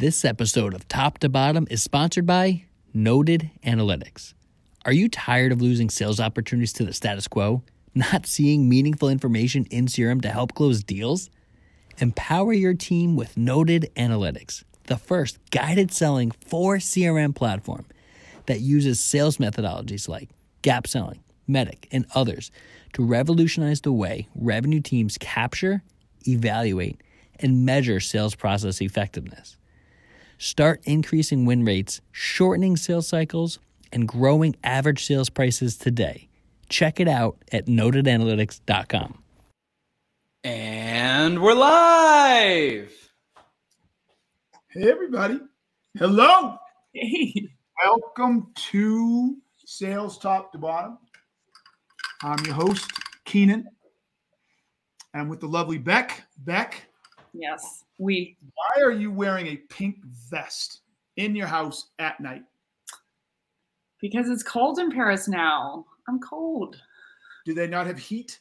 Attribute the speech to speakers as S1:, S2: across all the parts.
S1: This episode of Top to Bottom is sponsored by Noted Analytics. Are you tired of losing sales opportunities to the status quo? Not seeing meaningful information in CRM to help close deals? Empower your team with Noted Analytics, the first guided selling for CRM platform that uses sales methodologies like gap selling, Medic, and others to revolutionize the way revenue teams capture, evaluate, and measure sales process effectiveness. Start increasing win rates, shortening sales cycles, and growing average sales prices today. Check it out at notedanalytics.com.
S2: And we're live.
S3: Hey, everybody. Hello.
S4: Hey.
S3: Welcome to Sales Top to Bottom. I'm your host, Keenan. I'm with the lovely Becc. Becc.
S4: Yes,
S3: Why are you wearing a pink vest in your house at night?
S4: Because it's cold in Paris now. I'm cold.
S3: Do they not have heat?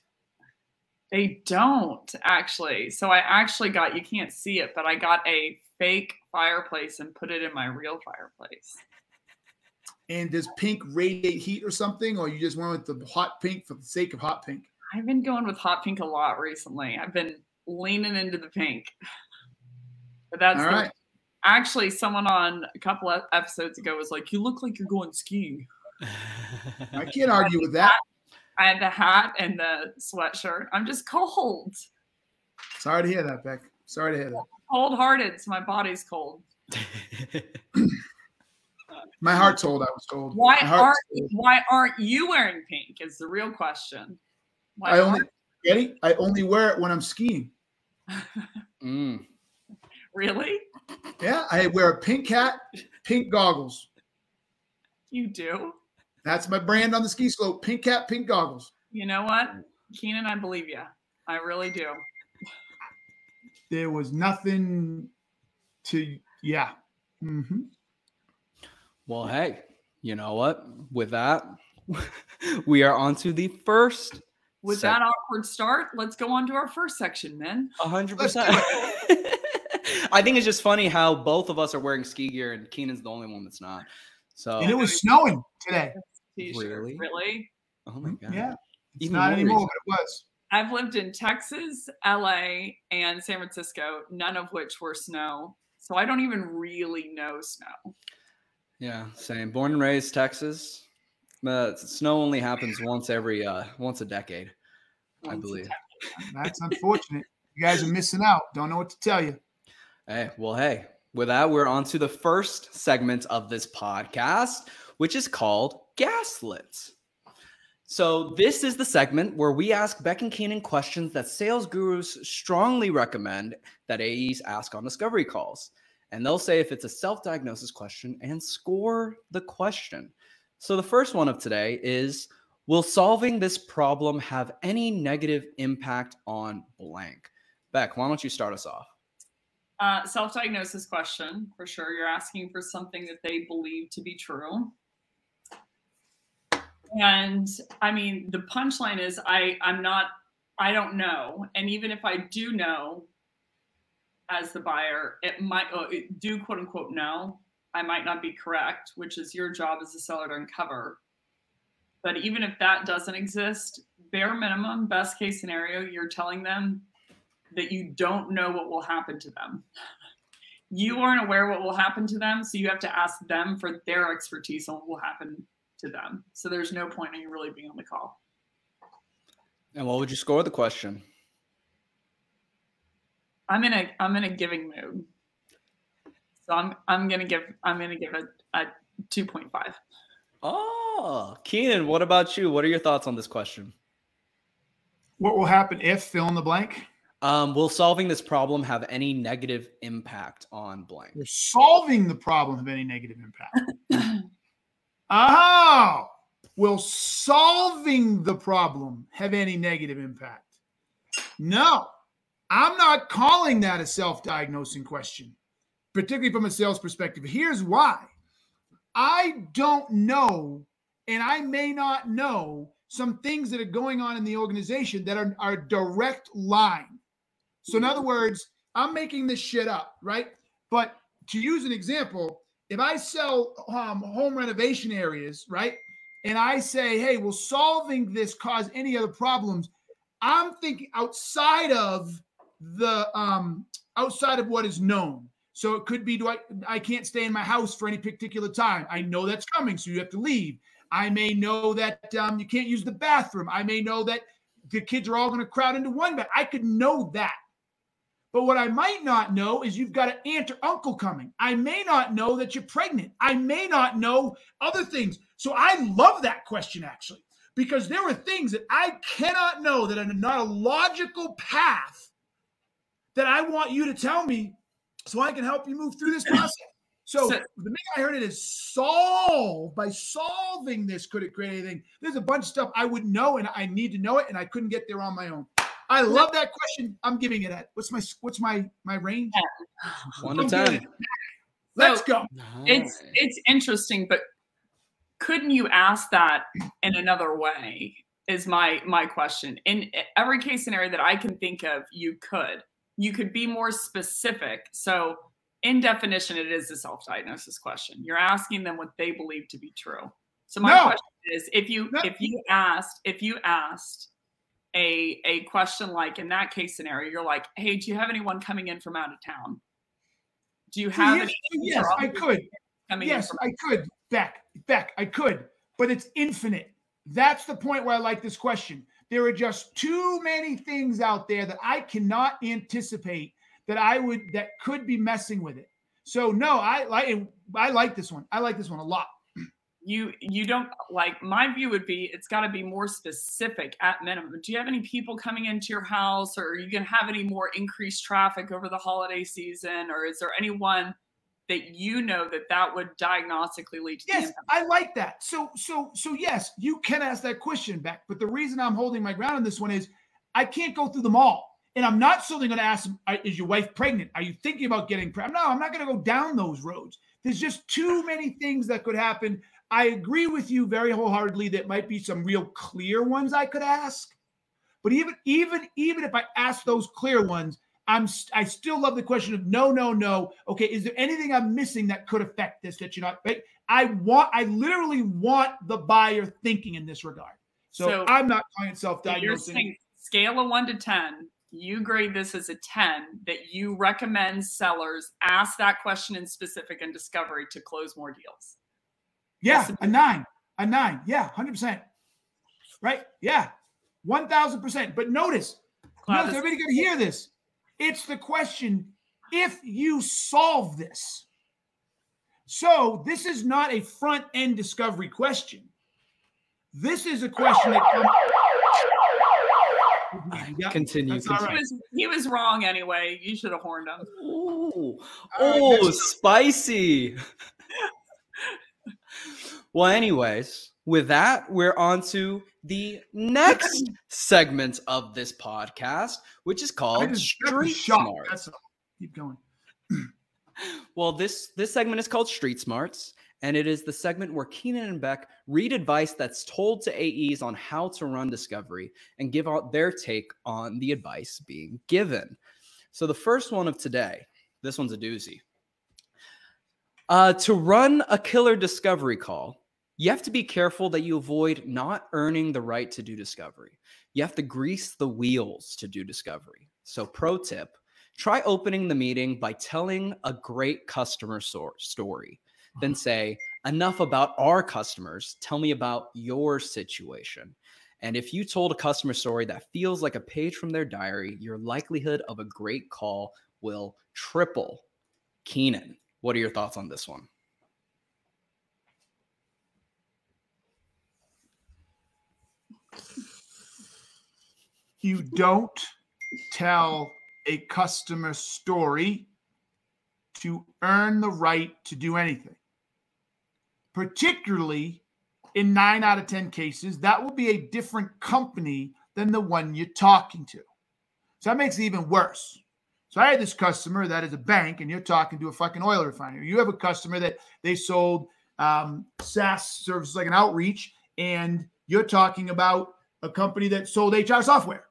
S4: They don't, actually. So I actually got, you can't see it, but I got a fake fireplace and put it in my real fireplace.
S3: And does pink radiate heat or something? Or you just went with the hot pink for the sake of hot pink?
S4: I've been going with hot pink a lot recently. I've been leaning into the pink. But that's
S3: all right.
S4: Actually, someone on a couple of episodes ago was like, you look like you're going skiing.
S3: I can't argue with that.
S4: I had the hat and the sweatshirt. I'm just cold.
S3: Sorry to hear that, Becc. Sorry to hear that.
S4: Cold-hearted, so my body's cold.
S3: My heart's cold, I was told.
S4: Why aren't you wearing pink is the real question.
S3: I only wear it when I'm skiing.
S4: Really?
S3: Yeah, I wear a pink hat, pink goggles.
S4: You do?
S3: That's my brand on the ski slope. Pink hat, pink goggles.
S4: You know what? Keenan, I believe you. I really do.
S3: There was nothing to, yeah. Mm-hmm.
S2: Well, hey, you know what? With that, we are on to the first.
S4: With that awkward start, let's go on to our first section, men.
S2: 100%. I think it's just funny how both of us are wearing ski gear and Keenan's the only one that's not. So
S3: and it was snowing today.
S2: Really?
S4: Really?
S2: Oh my God.
S3: Yeah. It's not anymore, but it was.
S4: I've lived in Texas, LA, and San Francisco, none of which were snow. So I don't even really know snow.
S2: Yeah, same. Born and raised Texas. Snow only happens once a decade, I believe.
S3: That's unfortunate. You guys are missing out. Don't know what to tell you.
S2: Hey, with that, we're on to the first segment of this podcast, which is called Gaslit. So this is the segment where we ask Becc and Keenan questions that sales gurus strongly recommend that AEs ask on discovery calls. And they'll say if it's a self-diagnosis question and score the question. So the first one of today is, will solving this problem have any negative impact on blank? Becc, why don't you start us off?
S4: Self-diagnosis question, for sure. You're asking for something that they believe to be true. And I mean, the punchline is I don't know. And even if I do know as the buyer, it might do quote unquote know. I might not be correct, which is your job as a seller to uncover. But even if that doesn't exist, bare minimum, best case scenario, you're telling them that you don't know what will happen to them. You aren't aware what will happen to them, so you have to ask them for their expertise on what will happen to them. So there's no point in you really being on the call.
S2: And what would you score the question?
S4: I'm in a giving mood. So I'm gonna give it a 2.5.
S2: Oh, Keenan, what about you? What are your thoughts on this question?
S3: What will happen if fill in the blank?
S2: Will solving this problem have any negative impact on blank?
S3: Will solving the problem have any negative impact? Oh, will solving the problem have any negative impact? No, I'm not calling that a self-diagnosing question, particularly from a sales perspective. Here's why. I don't know, and I may not know some things that are going on in the organization that are a direct line. So in other words, I'm making this shit up, right? But to use an example, if I sell home renovation areas, right? And I say, hey, will solving this cause any other problems? I'm thinking outside of what is known. So it could be, I can't stay in my house for any particular time. I know that's coming, so you have to leave. I may know that you can't use the bathroom. I may know that the kids are all going to crowd into one bed. I could know that. But what I might not know is you've got an aunt or uncle coming. I may not know that you're pregnant. I may not know other things. So I love that question, actually, because there are things that I cannot know that are not a logical path that I want you to tell me so I can help you move through this process. So the minute I heard it is solve. By solving this, could it create anything? There's a bunch of stuff I wouldn't know, and I need to know it, and I couldn't get there on my own. I love that question. I'm giving it at what's my range?
S2: 1 to 10.
S3: Let's go.
S4: It's interesting, but couldn't you ask that in another way? Is my question. In every case scenario that I can think of, you could be more specific. So in definition, it is a self-diagnosis question. You're asking them what they believe to be true. So my question is, if you asked a question like in that case scenario, you're like, hey, do you have anyone coming in from out of town? Do you have any?
S3: Yes, I could. Yes, I could. Becc, I could, but it's infinite. That's the point where I like this question. There are just too many things out there that I cannot anticipate that could be messing with it. So no, I like this one. I like this one a lot.
S4: You don't like, my view would be it's got to be more specific at minimum. Do you have any people coming into your house, or are you going to have any more increased traffic over the holiday season, or is there anyone that you know that would diagnostically lead to?
S3: Yes, I like that. So yes, you can ask that question, Becc. But the reason I'm holding my ground on this one is I can't go through them all. And I'm not solely going to ask them, is your wife pregnant? Are you thinking about getting pregnant? No, I'm not going to go down those roads. There's just too many things that could happen. I agree with you very wholeheartedly that might be some real clear ones I could ask. But even if I ask those clear ones, I still love the question of no. Okay, is there anything I'm missing that could affect this that you're not? Right? I literally want the buyer thinking in this regard. So I'm not client self-diagnosing.
S4: You're saying scale of 1 to 10. You grade this as a 10, that you recommend sellers ask that question in specific and discovery to close more deals.
S3: Yeah, a 9. Yeah, 100%. Right? Yeah, 1,000%. But notice everybody got to hear this. It's the question, if you solve this. So this is not a front-end discovery question. This is a question that comes.
S2: Continue.
S3: Right.
S4: He was wrong anyway. You should have horned him.
S2: Oh, spicy. Well, anyways, with that, we're on to the next segment of this podcast, which is called Street Smarts.
S3: Keep going.
S2: Well, this segment is called Street Smarts, and it is the segment where Keenan and Becc read advice that's told to AEs on how to run discovery and give out their take on the advice being given. So the first one of today, this one's a doozy. To run a killer discovery call, you have to be careful that you avoid not earning the right to do discovery. You have to grease the wheels to do discovery. So pro tip, try opening the meeting by telling a great customer story. Then say, enough about our customers. Tell me about your situation. And if you told a customer story that feels like a page from their diary, your likelihood of a great call will triple. Keenan, what are your thoughts on this one?
S3: You don't tell a customer story to earn the right to do anything. Particularly in 9 out of 10 cases, that will be a different company than the one you're talking to. So that makes it even worse. So I had this customer that is a bank, and you're talking to a fucking oil refinery. You have a customer that they sold SaaS services like an outreach, and you're talking about a company that sold HR software.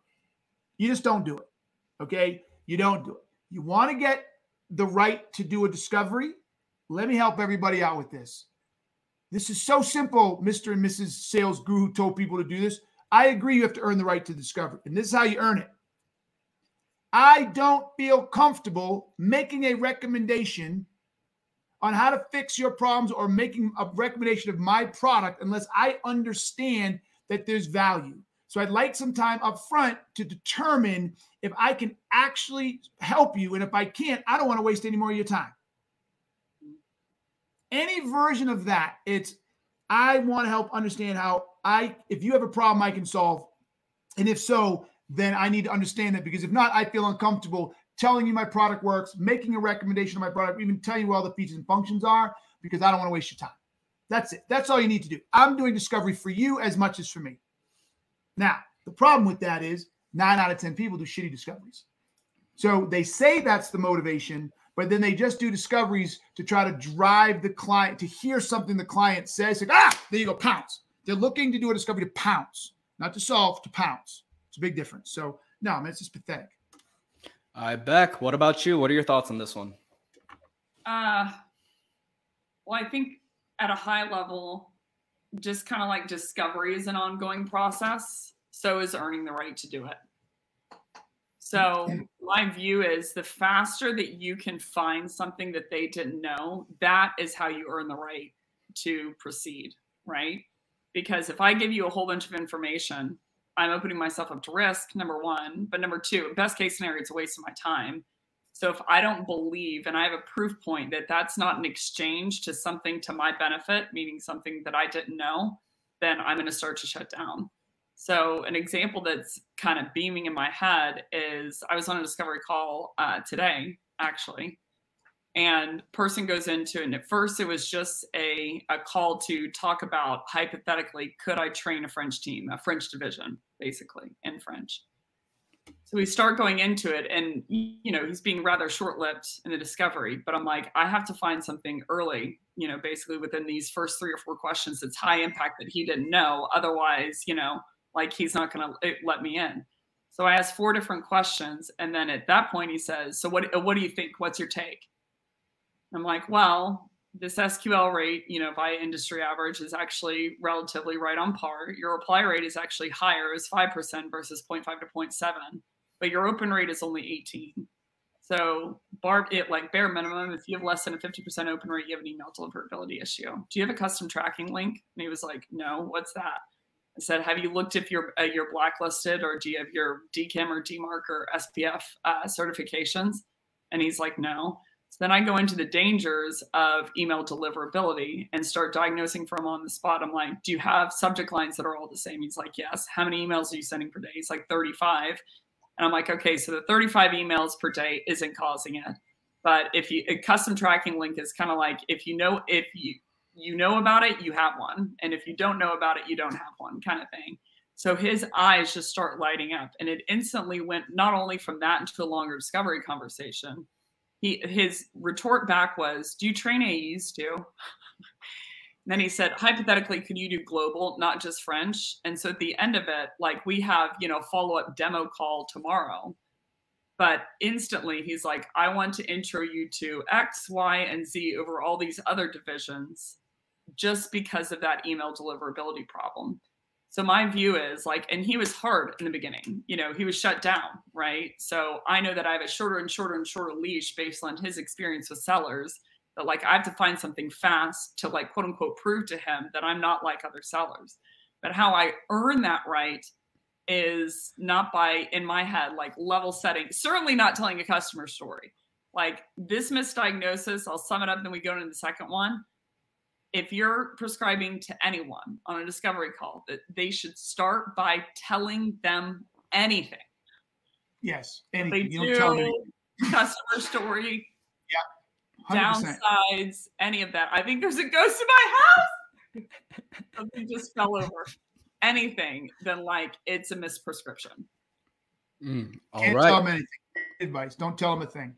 S3: You just don't do it. Okay? You don't do it. You want to get the right to do a discovery? Let me help everybody out with this. This is so simple, Mr. and Mrs. Sales Guru who told people to do this. I agree you have to earn the right to discovery, and this is how you earn it. I don't feel comfortable making a recommendation on how to fix your problems or making a recommendation of my product unless I understand that there's value. So I'd like some time up front to determine if I can actually help you. And if I can't, I don't want to waste any more of your time. Any version of that, it's I want to help understand how if you have a problem I can solve. And if so, then I need to understand that, because if not, I feel uncomfortable telling you my product works, making a recommendation of my product, even telling you where all the features and functions are, because I don't want to waste your time. That's it. That's all you need to do. I'm doing discovery for you as much as for me. Now, the problem with that is 9 out of 10 people do shitty discoveries. So they say that's the motivation, but then they just do discoveries to try to drive the client to hear something the client says. Like, there you go, pounce. They're looking to do a discovery to pounce, not to solve, to pounce. It's a big difference. So no, man, it's just pathetic.
S2: All right, Becc, what about you? What are your thoughts on this one?
S4: Well, I think at a high level, just kind of like discovery is an ongoing process. So is earning the right to do it. So my view is the faster that you can find something that they didn't know, that is how you earn the right to proceed, right? Because if I give you a whole bunch of information, I'm opening myself up to risk, number one. But number two, best case scenario, it's a waste of my time. So if I don't believe, and I have a proof point that that's not an exchange to something to my benefit, meaning something that I didn't know, then I'm going to start to shut down. So an example that's kind of beaming in my head is I was on a discovery call today, actually, and person goes into, and at first it was just a call to talk about, hypothetically, could I train a French team, a French division, basically, in French. So we start going into it, and, you know, he's being rather short-lived in the discovery, but I'm like, I have to find something early, you know, basically within these first 3 or 4 questions that's high impact that he didn't know. Otherwise, you know, like he's not going to let me in. So I asked 4 different questions. And then at that point he says, so what do you think? What's your take? I'm like, well, this SQL rate, you know, by industry average is actually relatively right on par. Your reply rate is actually higher, is 5% versus 0.5 to 0.7, but your open rate is only 18. So like bare minimum, if you have less than a 50% open rate, you have an email deliverability issue. Do you have a custom tracking link? And he was like, no, what's that? I said, have you looked if you're blacklisted, or do you have your DKIM or DMARC or SPF certifications? And he's like, no. So then I go into the dangers of email deliverability and start diagnosing for him on the spot. I'm like, do you have subject lines that are all the same? He's like, yes. How many emails are you sending per day? He's like, 35. And I'm like, okay, so the 35 emails per day isn't causing it. But if a custom tracking link is kind of like, if you know about it, you have one. And if you don't know about it, you don't have one, kind of thing. So his eyes just start lighting up. And it instantly went not only from that into a longer discovery conversation. His retort back was, do you train AEs too? And then he said, hypothetically, could you do global, not just French? And so at the end of it, like, we have, you know, follow-up demo call tomorrow. But instantly he's like, I want to intro you to X, Y, and Z over all these other divisions just because of that email deliverability problem. So my view is like, and he was hard in the beginning, you know, he was shut down, right? So I know that I have a shorter and shorter and shorter leash based on his experience with sellers, that like, I have to find something fast to, like, quote unquote, prove to him that I'm not like other sellers. But how I earn that right is not by, in my head, like level setting, certainly not telling a customer story. Like this misdiagnosis, I'll sum it up, then we go into the second one. If you're prescribing to anyone on a discovery call, that they should start by telling them anything.
S3: Yes. Anything.
S4: You don't tell them anything. Customer story.
S3: Yeah.
S4: 100%. Downsides, any of that. I think there's a ghost in my house. Something just fell over. Anything, then like it's a misprescription.
S2: All
S3: Can't
S2: right.
S3: tell them anything. Advice. Don't tell them a thing.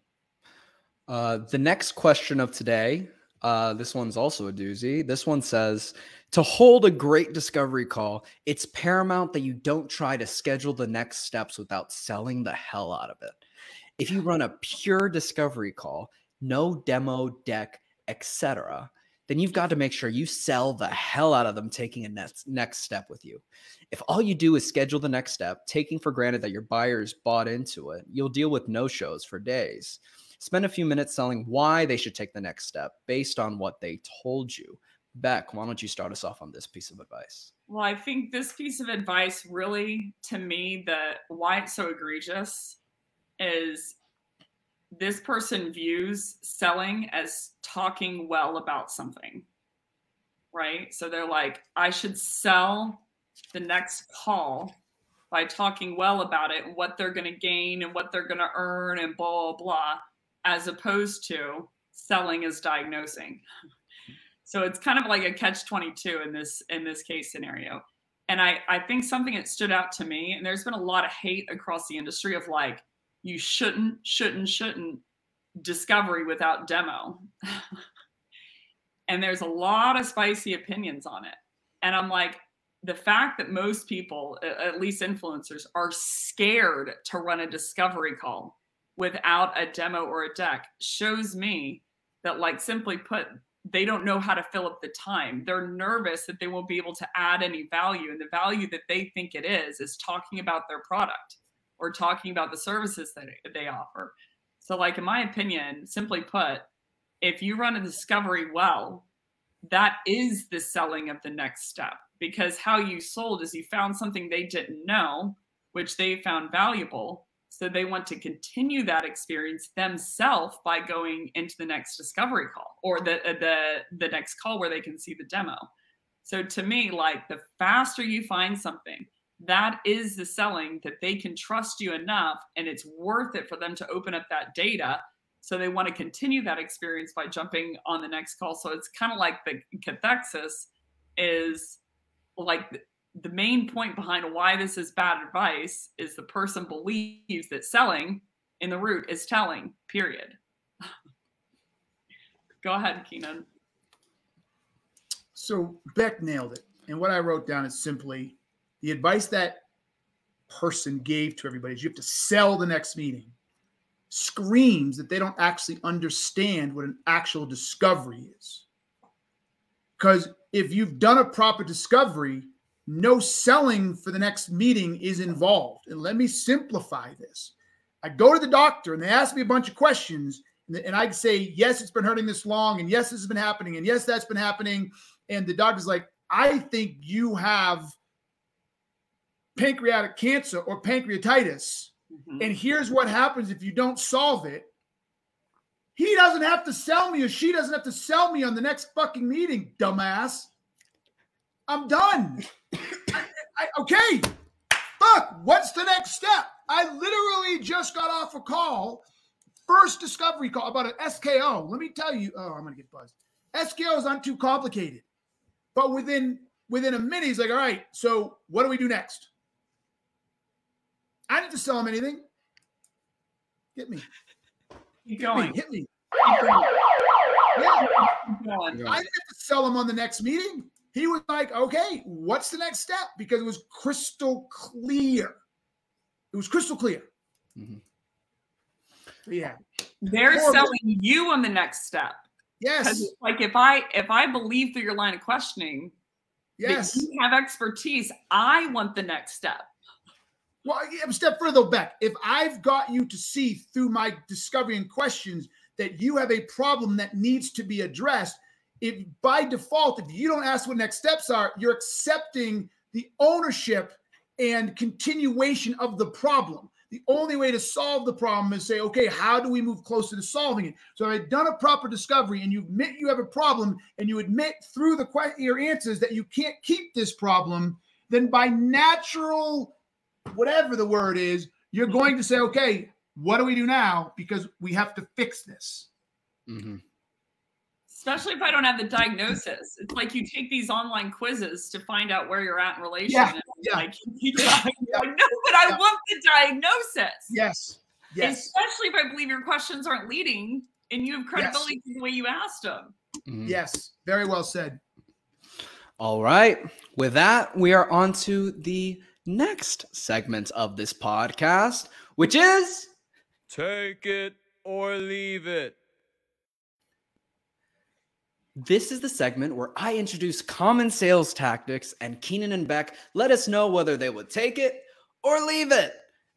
S2: The next question of today, this one's also a doozy. This one says, to hold a great discovery call, it's paramount that you don't try to schedule the next steps without selling the hell out of it. If you run a pure discovery call, no demo, deck, etc., then you've got to make sure you sell the hell out of them taking a next step with you. If all you do is schedule the next step, taking for granted that your buyers bought into it, you'll deal with no-shows for days. Spend a few minutes selling why they should take the next step based on what they told you. Becc, why don't you start us off on this piece of advice?
S4: Well, I think this piece of advice really, to me, why it's so egregious is this person views selling as talking well about something, right? So they're like, I should sell the next call by talking well about it and what they're going to gain and what they're going to earn and blah, blah, blah, as opposed to selling as diagnosing. So it's kind of like a catch-22 in this case scenario. And I think something that stood out to me, and there's been a lot of hate across the industry of like, you shouldn't discovery without demo. And there's a lot of spicy opinions on it. And I'm like, the fact that most people, at least influencers, are scared to run a discovery call without a demo or a deck shows me that, like, simply put, they don't know how to fill up the time. They're nervous that they won't be able to add any value. And the value that they think it is talking about their product or talking about the services that they offer. So, like, in my opinion, simply put, if you run a discovery well, that is the selling of the next step, because how you sold is you found something they didn't know, which they found valuable. So they want to continue that experience themselves by going into the next discovery call or the next call where they can see the demo. So to me, like, the faster you find something, that is the selling, that they can trust you enough and it's worth it for them to open up that data. So they want to continue that experience by jumping on the next call. So it's kind of like the cathexis is like the main point behind why this is bad advice is the person believes that selling in the root is telling, period. Go ahead, Keenan.
S3: So Becc nailed it. And what I wrote down is simply the advice that person gave to everybody is you have to sell the next meeting. Screams that they don't actually understand what an actual discovery is. Because if you've done a proper discovery, no selling for the next meeting is involved. And let me simplify this. I go to the doctor and they ask me a bunch of questions and I say, yes, it's been hurting this long. And yes, this has been happening. And yes, that's been happening. And the doctor's like, I think you have pancreatic cancer or pancreatitis. Mm-hmm. And here's what happens if you don't solve it. He doesn't have to sell me or she doesn't have to sell me on the next fucking meeting, dumbass. I'm done. Okay. Fuck, what's the next step? I literally just got off a call, first discovery call about an SKO. Let me tell you, I'm going to get buzzed. SKOs aren't too complicated. But within a minute, he's like, all right, so what do we do next? I didn't have to sell him anything. Hit me.
S4: Keep going.
S3: Hit me.
S4: Keep going.
S3: Yeah.
S4: Keep going.
S3: I didn't have to sell him on the next meeting. He was like, okay, what's the next step? Because it was crystal clear. It was crystal clear. Mm-hmm. Yeah.
S4: They're selling you on the next step.
S3: Yes.
S4: Like if I believe through your line of questioning,
S3: yes,
S4: that you have expertise, I want the next step.
S3: Well, a step further, Becc. If I've got you to see through my discovery and questions that you have a problem that needs to be addressed, if by default, if you don't ask what next steps are, you're accepting the ownership and continuation of the problem. The only way to solve the problem is say, okay, how do we move closer to solving it? So I've done a proper discovery and you admit you have a problem and you admit through your answers that you can't keep this problem, then by natural, whatever the word is, you're going to say, okay, what do we do now? Because we have to fix this. Mm-hmm.
S4: Especially if I don't have the diagnosis. It's like you take these online quizzes to find out where you're at in relation.
S3: Yeah,
S4: Like, I know, but I want the diagnosis.
S3: Yes. Yes.
S4: Especially if I believe your questions aren't leading and you have credibility to the way you asked them.
S3: Mm-hmm. Yes. Very well said.
S2: All right. With that, we are on to the next segment of this podcast, which is
S5: Take it or leave it.
S2: This is the segment where I introduce common sales tactics, and Keenan and Becc let us know whether they would take it or leave it.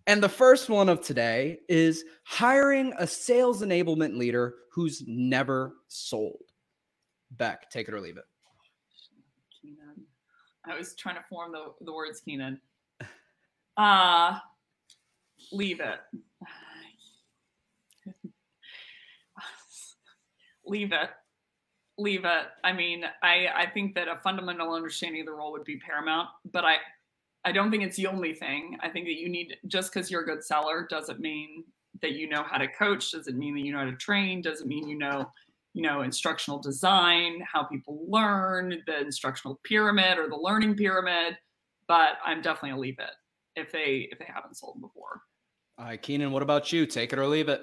S2: And the first one of today is hiring a sales enablement leader who's never sold. Becc, take it or leave it.
S4: Keenan. I was trying to form the words Keenan. Leave it. Leave it. Leave it. I mean, I think that a fundamental understanding of the role would be paramount, but I don't think it's the only thing. I think that you need, just because you're a good seller doesn't mean that you know how to coach, doesn't mean that you know how to train, doesn't mean you know, instructional design, how people learn, the instructional pyramid or the learning pyramid. But I'm definitely a leave it if they haven't sold before.
S2: All right, Keenan, what about you? Take it or leave it?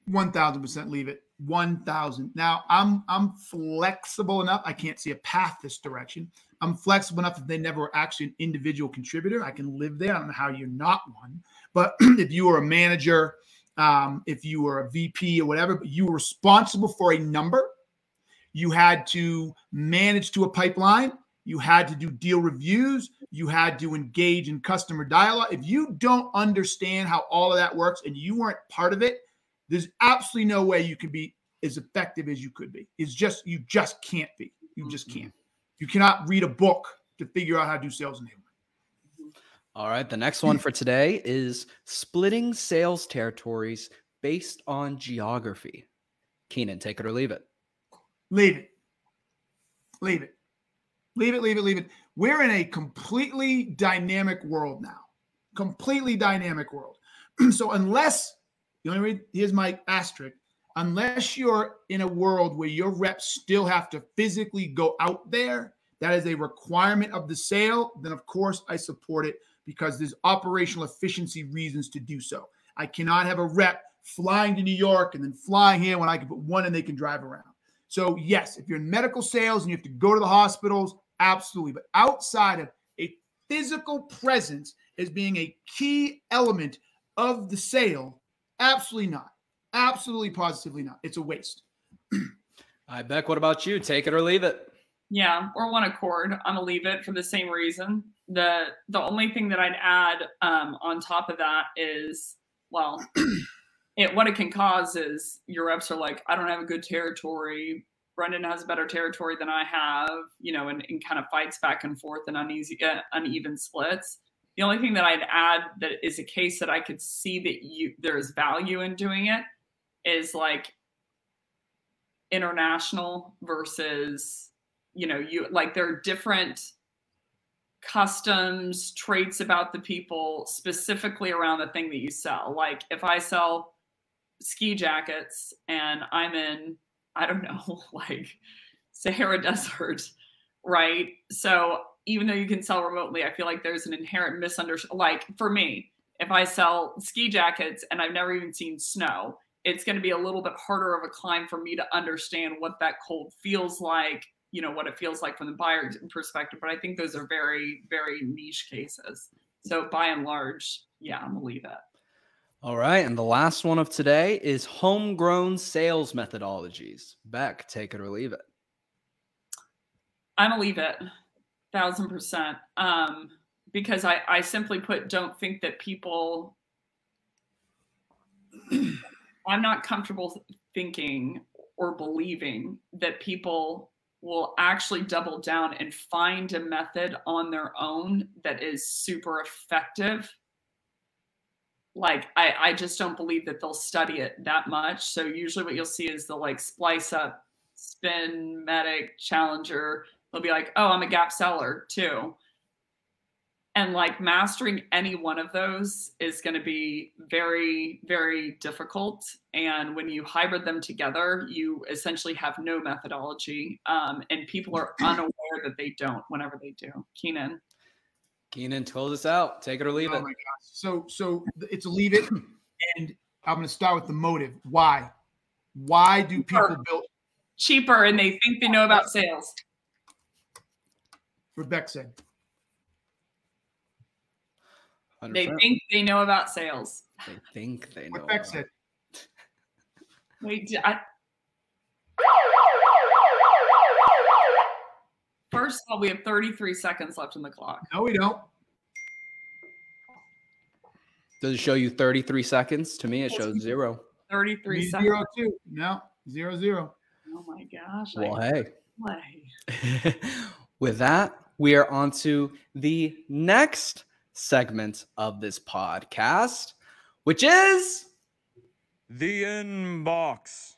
S3: 1,000% leave it. 1,000. Now I'm flexible enough. I can't see a path this direction. I'm flexible enough if they never were actually an individual contributor. I can live there. I don't know how you're not one, but if you were a manager, if you were a VP or whatever, but you were responsible for a number, you had to manage to a pipeline, you had to do deal reviews, you had to engage in customer dialogue. If you don't understand how all of that works and you weren't part of it, there's absolutely no way you can be as effective as you could be. It's just, you just can't be. You just can't. You cannot read a book to figure out how to do sales enablement.
S2: All right. The next one for today is splitting sales territories based on geography. Keenan, take it or leave it.
S3: Leave it. Leave it. Leave it, leave it, leave it. We're in a completely dynamic world now. Completely dynamic world. So unless, here's my asterisk, unless you're in a world where your reps still have to physically go out there, that is a requirement of the sale, then of course I support it because there's operational efficiency reasons to do so. I cannot have a rep flying to New York and then flying here when I can put one and they can drive around. So yes, if you're in medical sales and you have to go to the hospitals, absolutely. But outside of a physical presence as being a key element of the sale, absolutely not. Absolutely, positively not. It's a waste.
S2: I Becc, what about you? Take it or leave it?
S4: Yeah, or one accord. I'm gonna leave it for the same reason. The only thing that I'd add on top of that is, well, what it can cause is your reps are like, I don't have a good territory. Brendan has a better territory than I have, and kind of fights back and forth and uneven splits. The only thing that I'd add that is a case that I could see that there's value in doing it is like international versus, there are different customs, traits about the people specifically around the thing that you sell. Like if I sell ski jackets and I'm in, I don't know, like Sahara Desert, right? So even though you can sell remotely, I feel like there's an inherent misunderstanding. Like for me, if I sell ski jackets and I've never even seen snow, it's going to be a little bit harder of a climb for me to understand what that cold feels like, what it feels like from the buyer perspective. But I think those are very, very niche cases. So by and large, yeah, I'm gonna leave it.
S2: All right. And the last one of today is homegrown sales methodologies. Becc, take it or leave it.
S4: I'm gonna leave it 1,000%. Because I simply put, don't think that people, I'm not comfortable thinking or believing that people will actually double down and find a method on their own that is super effective. Like, I just don't believe that they'll study it that much. So usually what you'll see is they'll like splice up Spin, Medic, Challenger. They'll be like, oh, I'm a gap seller too. And like mastering any one of those is going to be very, very difficult. And when you hybrid them together, you essentially have no methodology. And people are unaware that they don't whenever they do. Keenan,
S2: close us out. Take it or leave it.
S3: Oh my gosh. So it's a leave it. And I'm going to start with the motive. Why? Why do people build?
S4: Cheaper and they think they know about sales.
S3: What Becc said.
S4: They think they know about sales.
S2: They think they know.
S3: What Becc said.
S4: Wait, first of all, we have 33 seconds left on the clock.
S3: No, we don't.
S2: Does it show you 33 seconds? To me, it shows 0.
S4: 33 seconds.
S3: 0, 2. No, 0, 0.
S4: Oh my gosh.
S2: Well, hey.
S4: Play.
S2: With that, we are on to the next segment of this podcast, which is
S5: The Inbox.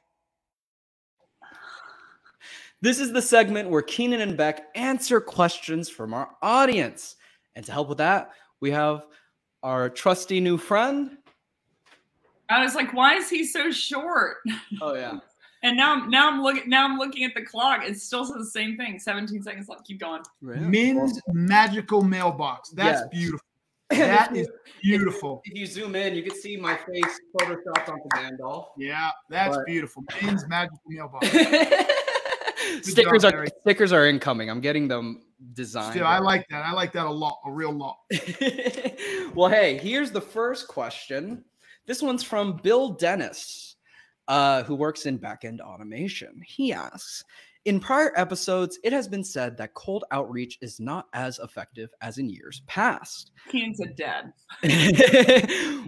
S2: this is the segment where Keenan and Becc answer questions from our audience. And to help with that, we have our trusty new friend.
S4: I was like, why is he so short?
S2: Oh yeah.
S4: And now I'm looking at the clock. It still says the same thing. 17 seconds left. Keep going.
S3: Min's magical mailbox. That's beautiful. That is beautiful.
S2: If you zoom in, you can see my face photoshopped onto Gandalf.
S3: Yeah, that's beautiful. Min's magical mailbox.
S2: Stickers are incoming. I'm getting them designed.
S3: Still, I like that. I like that a lot, a real lot.
S2: Well, hey, here's the first question. This one's from Bill Dennis, who works in backend automation. He asks, in prior episodes, it has been said that cold outreach is not as effective as in years past.
S4: Keenan's a dead.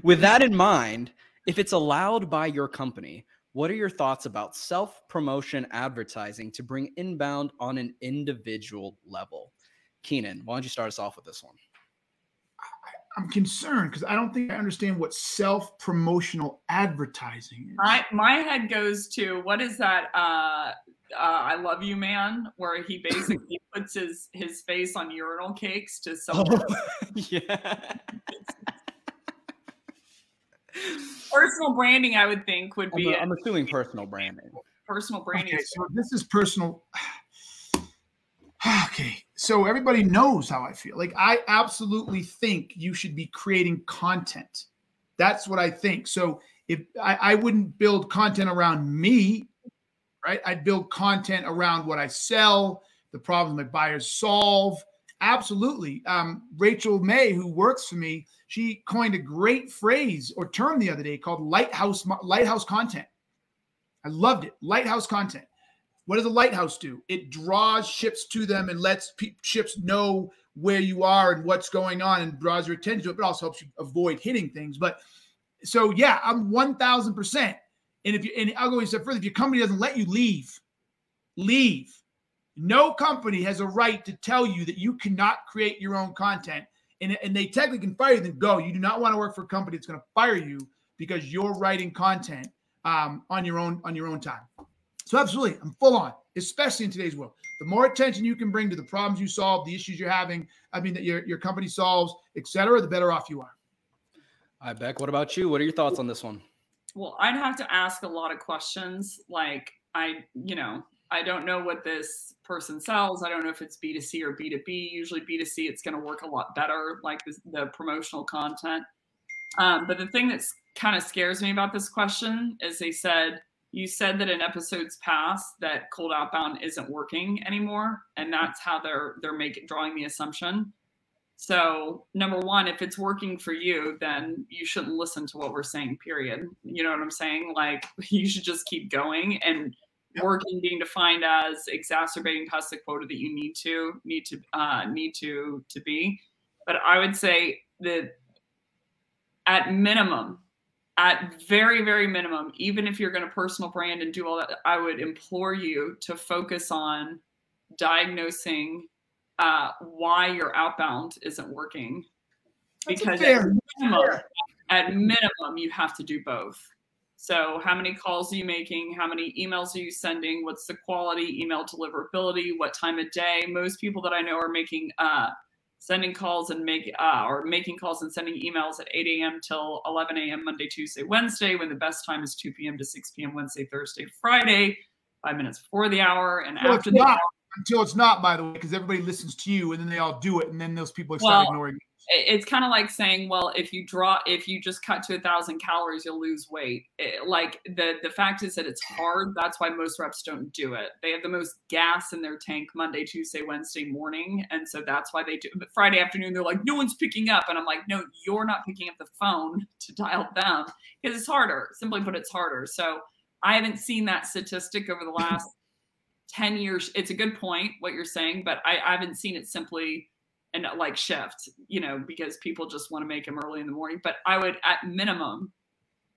S2: With that in mind, if it's allowed by your company, what are your thoughts about self-promotion advertising to bring inbound on an individual level? Keenan, why don't you start us off with this one?
S3: I'm concerned because I don't think I understand what self-promotional advertising is.
S4: My head goes to, what is that? I Love You Man, where he basically puts his face on urinal cakes to someone.
S2: Yeah.
S3: Personal branding, I would think, would be.
S2: I'm assuming personal branding.
S4: Personal branding.
S3: Okay, so this is personal. Okay, so everybody knows how I feel. Like, I absolutely think you should be creating content. That's what I think. So if I wouldn't build content around me, right? I'd build content around what I sell, the problems my buyers solve. Absolutely. Rachel May, who works for me, she coined a great phrase or term the other day called lighthouse content. I loved it. Lighthouse content. What does a lighthouse do? It draws ships to them and lets ships know where you are and what's going on and draws your attention to it, but also helps you avoid hitting things. But so, yeah, I'm 1000%. And I'll go a step further. If your company doesn't let you leave. No company has a right to tell you that you cannot create your own content. And they technically can fire you, then go. You do not want to work for a company that's going to fire you because you're writing content on your own time. So absolutely, I'm full on, especially in today's world. The more attention you can bring to the problems you solve, the issues you're having, that your company solves, et cetera, the better off you are.
S2: All right, Becc, what about you? What are your thoughts on this one?
S4: Well, I'd have to ask a lot of questions. Like, I don't know what this person sells. I don't know if it's B2C or B2B. Usually B2C, it's going to work a lot better, like the promotional content. But the thing that kind of scares me about this question is you said that in episodes past that cold outbound isn't working anymore. And that's how they're drawing the assumption. So number one, if it's working for you, then you shouldn't listen to what we're saying, period. You know what I'm saying? Like, you should just keep going, and working being defined as exacerbating past the quota that you need to be. But I would say that at very, very minimum, even if you're going to personal brand and do all that, I would implore you to focus on diagnosing why your outbound isn't working. Because at minimum, you have to do both. So how many calls are you making? How many emails are you sending? What's the quality, email deliverability? What time of day? Most people that I know are making sending calls and making calls and sending emails at 8 a.m. till 11 a.m. Monday, Tuesday, Wednesday, when the best time is 2 p.m. to 6 p.m. Wednesday, Thursday, Friday, 5 minutes before the hour and after the hour.
S3: Until it's not, by the way, because everybody listens to you and then they all do it, and then those people start ignoring you.
S4: it's kind of like saying, well, if you just cut to 1,000 calories, you'll lose weight. Like the fact is that it's hard. That's why most reps don't do it. They have the most gas in their tank Monday, Tuesday, Wednesday morning. And so that's why they do. But Friday afternoon, they're like, no one's picking up. And I'm like, no, you're not picking up the phone to dial them because it's harder. Simply put, it's harder. So I haven't seen that statistic over the last 10 years. It's a good point, what you're saying, but I haven't seen it simply and like shift, because people just want to make them early in the morning. But I would, at minimum,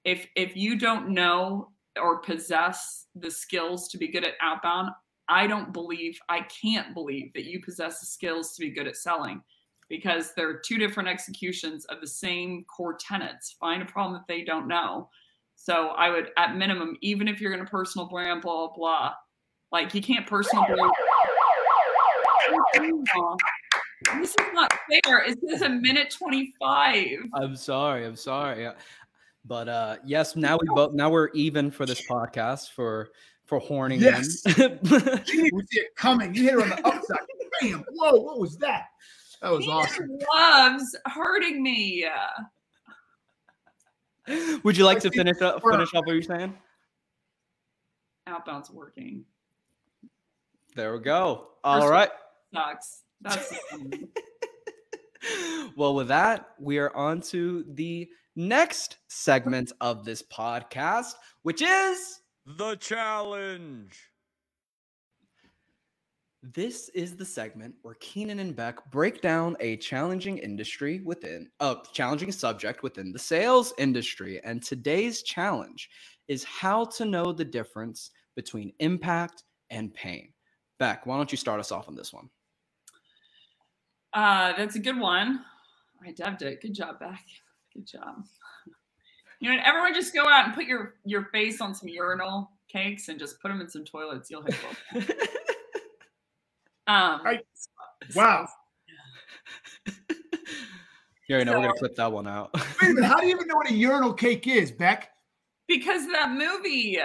S4: if you don't know or possess the skills to be good at outbound, I can't believe that you possess the skills to be good at selling, because there are two different executions of the same core tenets. Find a problem that they don't know. So I would, at minimum, even if you're going to personal brand, blah, blah, blah, like you can't personal brand. This is not fair. Is this a minute 25?
S2: I'm sorry. But yes, now we're even for this podcast for horning
S3: yes.
S2: in.
S3: You see it coming. You hit her on the upside. Bam! Whoa! What was that? That was awesome.
S4: Loves hurting me.
S2: Would you like to finish up what you're saying?
S4: Outbound's working.
S2: There we go. All right.
S4: Sucks. That's
S2: well, with that, we are on to the next segment of this podcast, which is
S5: the challenge.
S2: This is the segment where Keenan and Becc break down a challenging subject within the sales industry. And today's challenge is how to know the difference between impact and pain. Becc, why don't you start us off on this one?
S4: That's a good one. I dubbed it. Good job, Becc. Good job. Everyone just go out and put your face on some urinal cakes and just put them in some toilets. You'll hit them.
S3: Wow.
S2: Here, we're gonna clip that one out.
S3: Wait a minute. How do you even know what a urinal cake is, Becc?
S4: Because that movie,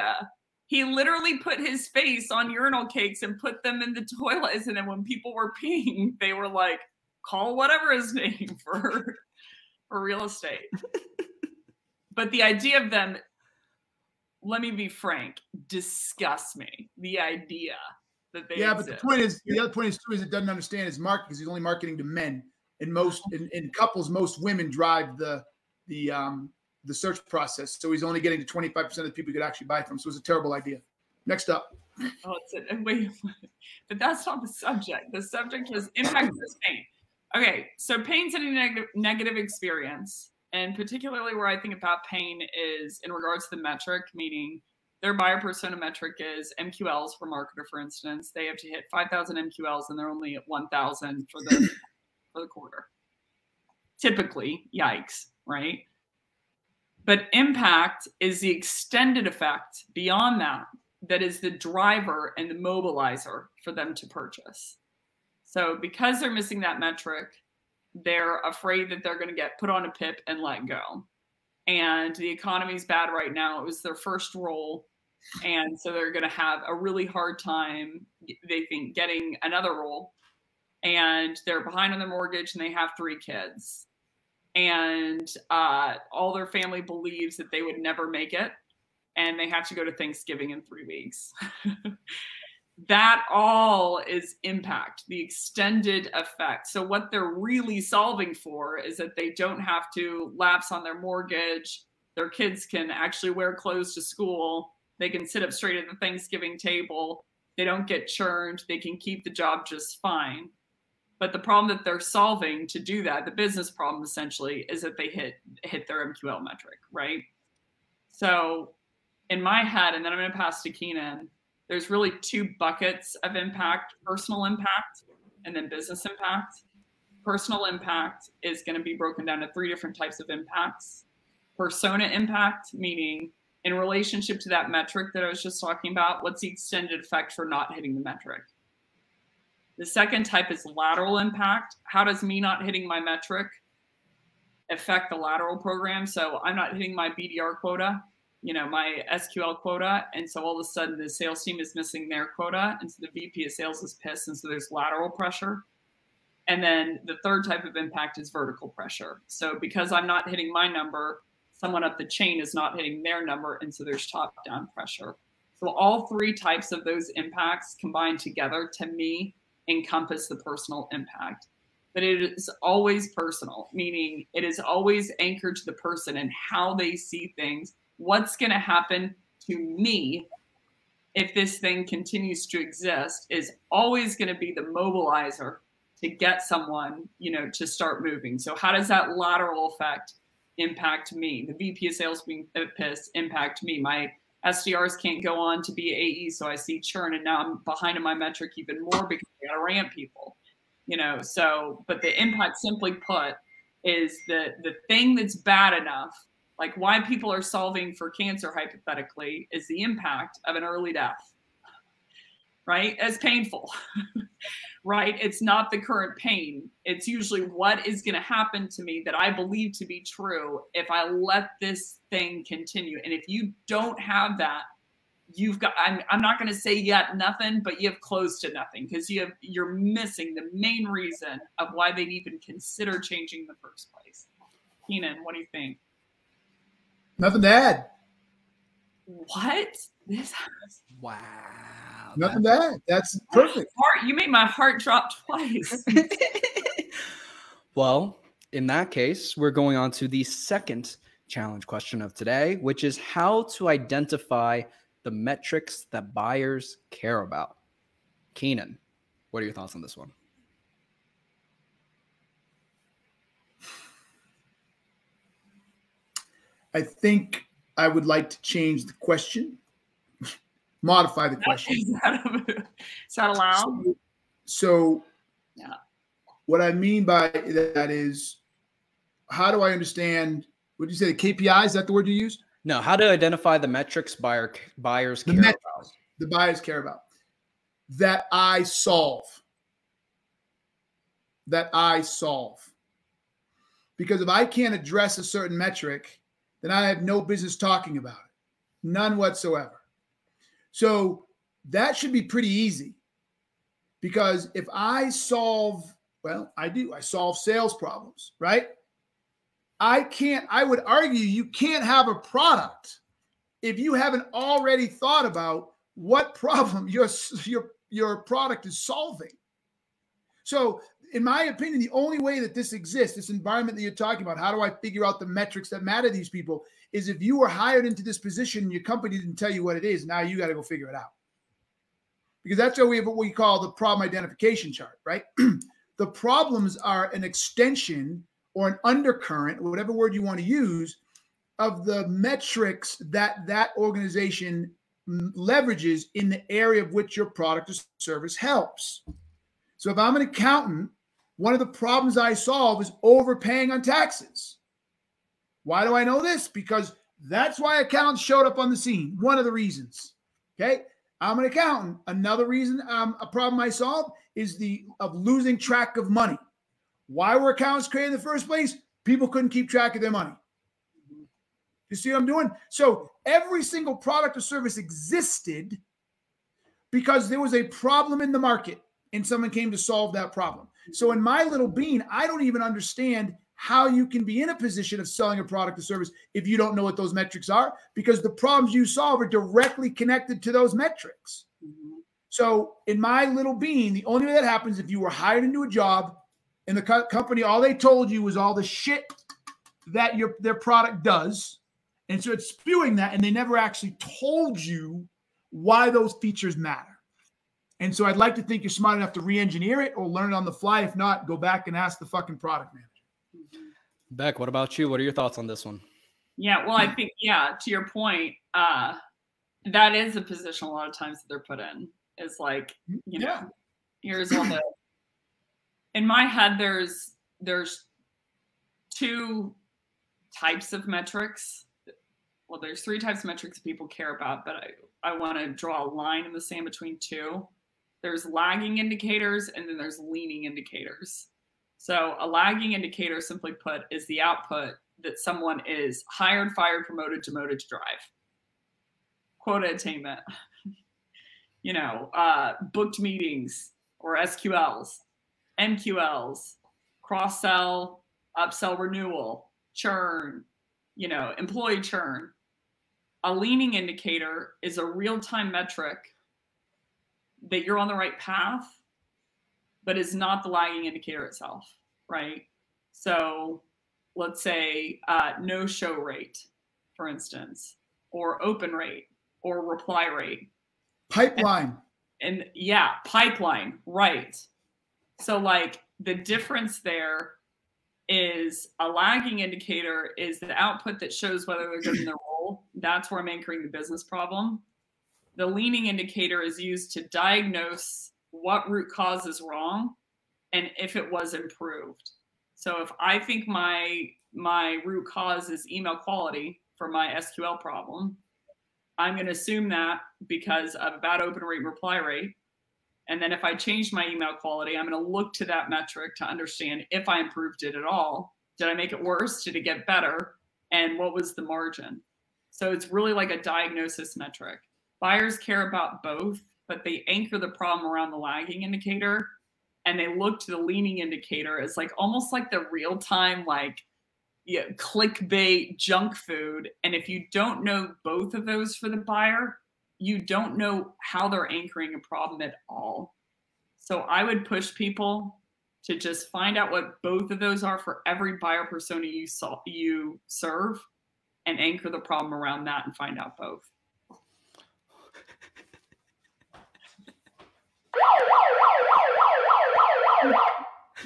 S4: he literally put his face on urinal cakes and put them in the toilets. And then when people were peeing, they were like, call whatever his name for real estate. But the idea of them, let me be frank, disgusts me. The idea that they exist.
S3: But the other point is too, is it doesn't understand his market because he's only marketing to men. And most in couples, most women drive the search process. So he's only getting to 25% of the people he could actually buy from. So it's a terrible idea. Next up.
S4: Wait, but that's not the subject. The subject is impact versus pain. Okay, so pain's a negative experience. And particularly where I think about pain is in regards to the metric, meaning their buyer persona metric is MQLs for marketer, for instance. They have to hit 5,000 MQLs and they're only at 1,000 for the quarter. Typically, yikes, right? But impact is the extended effect beyond that is the driver and the mobilizer for them to purchase. So because they're missing that metric, they're afraid that they're going to get put on a PIP and let go. And the economy's bad right now. It was their first role. And so they're going to have a really hard time, they think, getting another role. And they're behind on their mortgage and they have 3 kids. And all their family believes that they would never make it. And they have to go to Thanksgiving in 3 weeks. That all is impact, the extended effect. So what they're really solving for is that they don't have to lapse on their mortgage. Their kids can actually wear clothes to school. They can sit up straight at the Thanksgiving table. They don't get churned. They can keep the job just fine. But the problem that they're solving to do that, the business problem essentially, is that they hit their MQL metric, right? So in my head, and then I'm going to pass to Keenan, there's really 2 buckets of impact: personal impact and then business impact. Personal impact is going to be broken down to 3 different types of impacts. Persona impact, meaning in relationship to that metric that I was just talking about, what's the extended effect for not hitting the metric? The second type is lateral impact. How does me not hitting my metric affect the lateral program? So I'm not hitting my BDR quota, my SQL quota. And so all of a sudden the sales team is missing their quota. And so the VP of sales is pissed. And so there's lateral pressure. And then the third type of impact is vertical pressure. So because I'm not hitting my number, someone up the chain is not hitting their number. And so there's top-down pressure. So all three types of those impacts combined together, to me, encompass the personal impact. But it is always personal, meaning it is always anchored to the person and how they see things. What's going to happen to me if this thing continues to exist is always going to be the mobilizer to get someone, to start moving. So how does that lateral effect impact me? The VP of sales being pissed impact me. My SDRs can't go on to be AE, so I see churn, and now I'm behind in my metric even more because I got to ramp people. But the impact, simply put, is the thing that's bad enough, like why people are solving for cancer hypothetically, is the impact of an early death, right? As painful, right? It's not the current pain. It's usually what is going to happen to me that I believe to be true if I let this thing continue. And if you don't have that, you've got, I'm not going to say yet nothing, but you have close to nothing, because you're missing the main reason of why they'd even consider changing in the first place. Keenan, what do you think?
S3: Nothing to add.
S4: What?
S2: Wow.
S3: Nothing to add. That's perfect.
S4: You made my heart drop twice.
S2: Well, in that case, we're going on to the second challenge question of today, which is how to identify the metrics that buyers care about. Keenan, what are your thoughts on this one?
S3: I think I would like to change the question, modify the question.
S4: Is that allowed?
S3: So
S4: yeah.
S3: What I mean by that is, how do I understand, what did you say, the KPIs? Is that the word you used?
S2: No, how to identify the metrics buyers care about.
S3: The buyers care about. That I solve. That I solve. Because if I can't address a certain metric, then I have no business talking about it. None whatsoever. So that should be pretty easy. Because if I solve, well, I solve sales problems, right? I would argue you can't have a product if you haven't already thought about what problem your product is solving. So in my opinion, the only way that this exists, this environment that you're talking about, how do I figure out the metrics that matter to these people, is if you were hired into this position and your company didn't tell you what it is, now you got to go figure it out. Because that's why we have what we call the problem identification chart, right? The problems are an extension or an undercurrent, or whatever word you want to use, of the metrics that organization leverages in the area of which your product or service helps. So if I'm an accountant, one of the problems I solve is overpaying on taxes. Why do I know this? Because that's why accountants showed up on the scene. One of the reasons. Okay. I'm an accountant. Another reason, a problem I solve is of losing track of money. Why were accountants created in the first place? People couldn't keep track of their money. You see what I'm doing? So every single product or service existed because there was a problem in the market and someone came to solve that problem. So in my little bean, I don't even understand how you can be in a position of selling a product or service if you don't know what those metrics are, because the problems you solve are directly connected to those metrics. So in my little bean, the only way that happens if you were hired into a job and the company, all they told you was all the shit that their product does. And so it's spewing that, and they never actually told you why those features matter. And so I'd like to think you're smart enough to re-engineer it or learn it on the fly. If not, go back and ask the fucking product manager.
S2: Becc, what about you? What are your thoughts on this one?
S4: Yeah, well, I think, to your point, that is a position a lot of times that they're put in. It's like, here's all the, in my head, there's two types of metrics. Well, there's three types of metrics people care about, but I want to draw a line in the sand between two. There's lagging indicators, and then there's leading indicators. So a lagging indicator, simply put, is the output that someone is hired, fired, promoted, demoted to drive. Quota attainment, booked meetings or SQLs. MQLs, cross-sell, upsell, renewal, churn, employee churn. A leading indicator is a real-time metric that you're on the right path, but is not the lagging indicator itself, right? So let's say no-show rate, for instance, or open rate, or reply rate.
S3: Pipeline.
S4: And yeah, pipeline, right. So like the difference there is a lagging indicator is the output that shows whether they're good in their role. That's where I'm anchoring the business problem. The leading indicator is used to diagnose what root cause is wrong and if it was improved. So if I think my root cause is email quality for my SQL problem, I'm going to assume that because of a bad open rate and reply rate. And then if I change my email quality, I'm going to look to that metric to understand if I improved it at all. Did I make it worse? Did it get better? And what was the margin? So it's really like a diagnosis metric. Buyers care about both, but they anchor the problem around the lagging indicator. And they look to the leading indicator as like almost like the real time, clickbait junk food. And if you don't know both of those for the buyer, you don't know how they're anchoring a problem at all. So I would push people to just find out what both of those are for every buyer persona you serve and anchor the problem around that and find out both.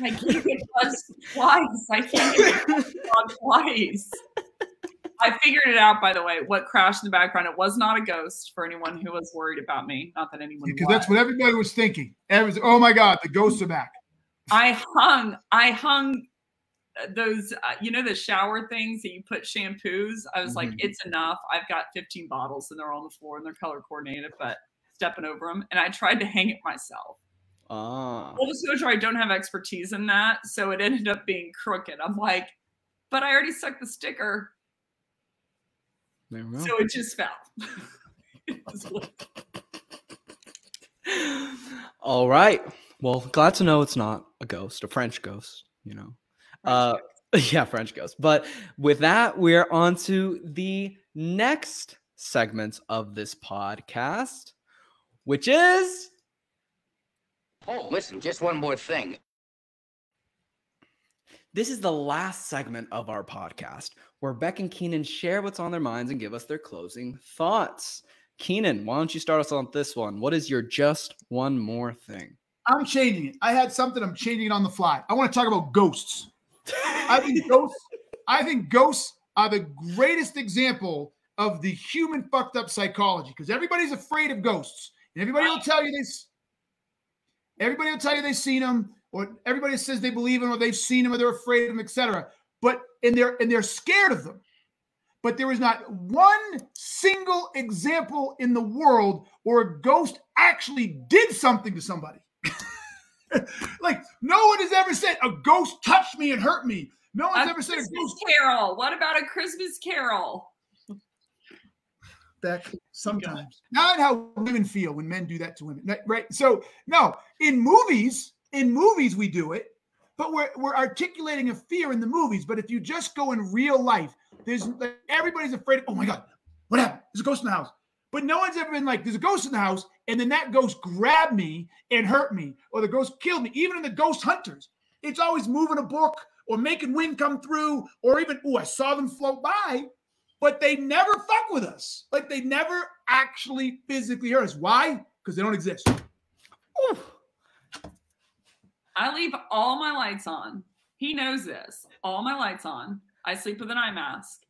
S4: I can't get buzzed twice. I can't get buzzed twice. I figured it out, by the way, what crashed in the background. It was not a ghost for anyone who was worried about me. Not that anyone
S3: Because that's what everybody was thinking. Oh my God, the ghosts are back.
S4: I hung those, the shower things that you put shampoos. I was like, it's enough. I've got 15 bottles and they're on the floor and they're color coordinated, but stepping over them. And I tried to hang it myself. Full disclosure, I don't have expertise in that. So it ended up being crooked. I'm like, but I already stuck the sticker.
S2: There we go.
S4: So it just fell.
S2: All right. Well, glad to know it's not a ghost, a French ghost, Yeah, French ghost. But with that, we're on to the next segment of this podcast, which is...
S6: Oh, listen, just one more thing.
S2: This is the last segment of our podcast where Becc and Keenan share what's on their minds and give us their closing thoughts. Keenan, why don't you start us on this one? What is your just one more thing?
S3: I'm changing it. I had something. I'm changing it on the fly. I want to talk about ghosts. I think ghosts are the greatest example of the human fucked up psychology because everybody's afraid of ghosts. And everybody will tell you this. Everybody will tell you they've seen them, or everybody says they believe them, or they've seen them, or they're afraid of them, etc. But they're scared of them. But there is not one single example in the world where a ghost actually did something to somebody. Like no one has ever said a ghost touched me and hurt me. No one's ever said a ghost
S4: carol. What about a Christmas carol?
S3: Becc, sometimes. Not how women feel when men do that to women, right? So no, in movies we do it, but we're articulating a fear in the movies. But if you just go in real life, everybody's afraid. Oh my God, what happened? There's a ghost in the house. But no one's ever been like, there's a ghost in the house, and then that ghost grabbed me and hurt me, or the ghost killed me. Even in the Ghost Hunters, it's always moving a book or making wind come through, or even, I saw them float by. But they never fuck with us. Like they never actually physically hurt us. Why? Because they don't exist.
S4: Ooh. I leave all my lights on. He knows this. All my lights on. I sleep with an eye mask.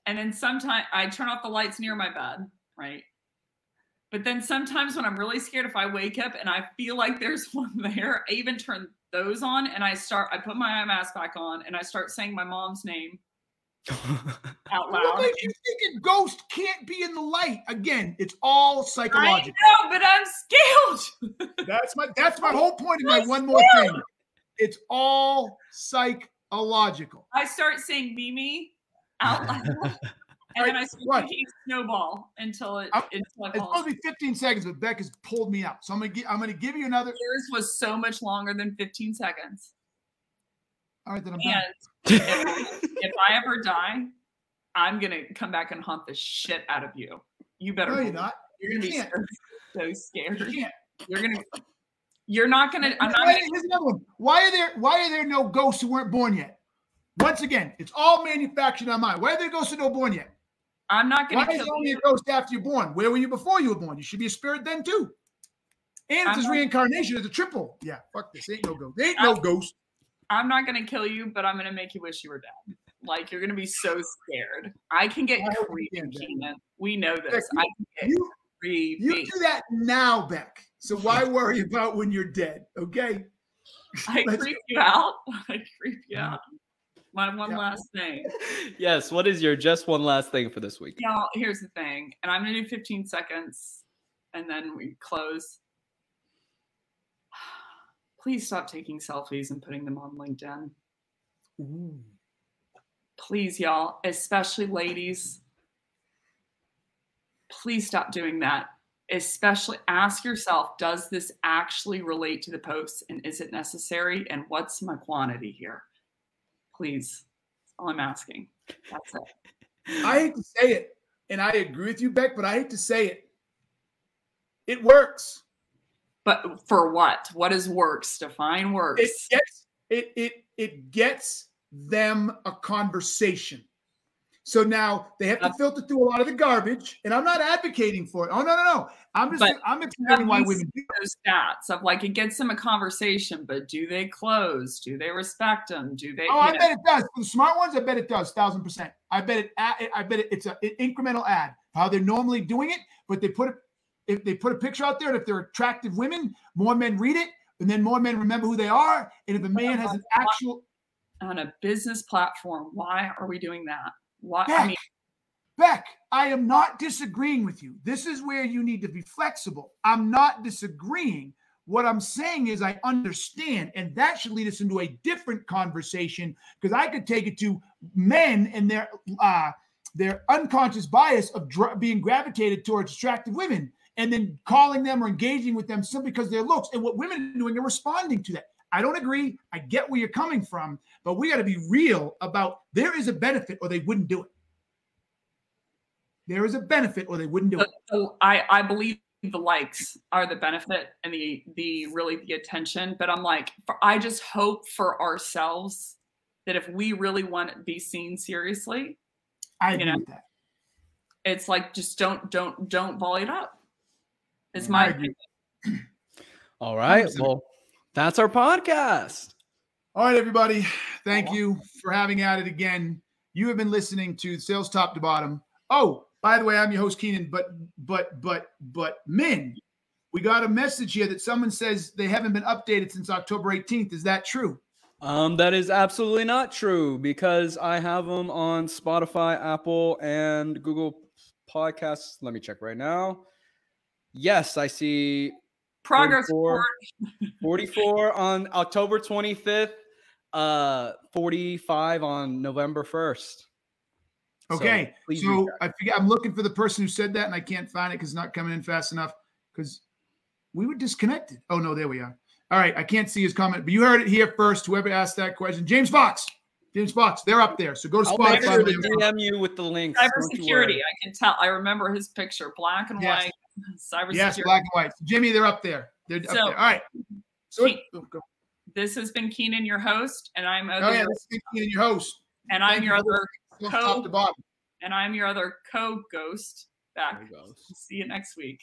S4: And then sometimes I turn off the lights near my bed, right? But then sometimes when I'm really scared, if I wake up and I feel like there's one there, I even turn those on and I put my eye mask back on and I start saying my mom's name out loud.
S3: What makes you think a ghost can't be in the light? Again, it's all psychological.
S4: I know, but I'm scared.
S3: That's my whole point of my one more thing. It's all psychological.
S4: I start saying Mimi out loud. And then I
S3: what?
S4: can't snowball until it
S3: It's supposed to be 15 seconds, but Becc has pulled me up. So I'm gonna give you another.
S4: Yours was so much longer than 15 seconds.
S3: All right, then I'm
S4: done. If I ever die, I'm gonna come back and haunt the shit out of you. You better.
S3: No, you're not.
S4: You're gonna be so scared.
S3: You can't.
S4: You're not gonna. I'm not.
S3: Here's another one. Why are there no ghosts who weren't born yet? Once again, it's all manufactured on mine. Why are there ghosts who don't born yet?
S4: I'm not going to
S3: kill you. Why is it only a ghost after you're born? Where were you before you were born? You should be a spirit then too. And it's his reincarnation. It's a triple. Yeah, fuck this. Ain't no ghost. Ain't no ghost.
S4: I'm not going to kill you, but I'm going to make you wish you were dead. Like, you're going to be so scared. I can get creepy, Keenan. We know this. I can get creepy.
S3: You do that now, Becc. So why worry about when you're dead? Okay.
S4: I creep you out. I creep you out. My one last thing.
S2: Yes. What is your just one last thing for this week?
S4: Y'all, here's the thing. And I'm going to do 15 seconds and then we close. Please stop taking selfies and putting them on LinkedIn.
S3: Ooh.
S4: Please, y'all, especially ladies. Please stop doing that. Especially ask yourself, does this actually relate to the post and is it necessary? And what's my quantity here? Please. That's all I'm asking. That's it.
S3: I hate to say it, and I agree with you, Becc, but I hate to say it. It works.
S4: But for what? What is works? Define works.
S3: It gets them a conversation. So now they have to filter through a lot of the garbage, and I'm not advocating for it. Oh no. I'm explaining why women do
S4: those stats of like it gets them a conversation, but do they close? Do they respect them? Do they?
S3: Oh, I bet it does. For the smart ones, I bet it does. 1,000%. I bet it's an incremental ad how they're normally doing it, but if they put a picture out there, and if they're attractive women, more men read it, and then more men remember who they are. And if a man has an actual
S4: on a business platform, why are we doing that? Why?
S3: Becc, Becc, I am not disagreeing with you. This is where you need to be flexible. I'm not disagreeing. What I'm saying is I understand, and that should lead us into a different conversation because I could take it to men and their unconscious bias of being gravitated towards attractive women and then calling them or engaging with them simply because of their looks. And what women are doing are responding to that. I don't agree. I get where you're coming from, but we got to be real about there is a benefit or they wouldn't do it. There is a benefit or they wouldn't do it.
S4: So I believe the likes are the benefit and the really the attention. But I'm like, I just hope for ourselves that if we really want to be seen seriously,
S3: I agree with that.
S4: It's like just don't volley it up. It's my opinion.
S2: All right. Well, that's our podcast.
S3: All right, everybody. Thank you for having at it again. You have been listening to Sales Top to Bottom. Oh, by the way, I'm your host, Keenan, but men, we got a message here that someone says they haven't been updated since October 18th. Is that true?
S2: That is absolutely not true because I have them on Spotify, Apple, and Google Podcasts. Let me check right now. Yes, I see
S4: progress
S2: 44 on October 25th, 45 on November 1st.
S3: Okay, so I forget. I'm looking for the person who said that, and I can't find it because it's not coming in fast enough because we were disconnected. Oh, no, there we are. All right, I can't see his comment, but you heard it here first. Whoever asked that question, James Fox, they're up there. So go to Spotify.
S2: I'll make sure to DM you with the links.
S4: Cybersecurity, I can tell. I remember his picture, black and white. Cybersecurity.
S3: Yes, black and white. So, Jimmy, they're up there. They're up there. All right. So
S4: this has been Keenan, your host, and I'm
S3: this has been Keenan, your host,
S4: and I'm your other
S3: top to bottom.
S4: And I'm your other co-ghost back. See you next week.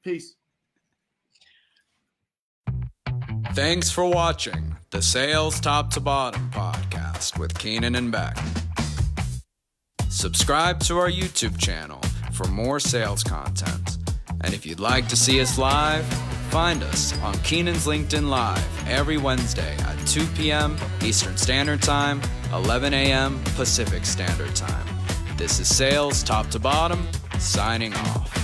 S3: Peace.
S5: Thanks for watching the Sales Top to Bottom podcast with Keenan and Becc. Subscribe to our YouTube channel for more sales content. And if you'd like to see us live, find us on Keenan's LinkedIn Live every Wednesday at 2 p.m. Eastern Standard Time, 11 a.m. Pacific Standard Time. This is Sales Top to Bottom, signing off.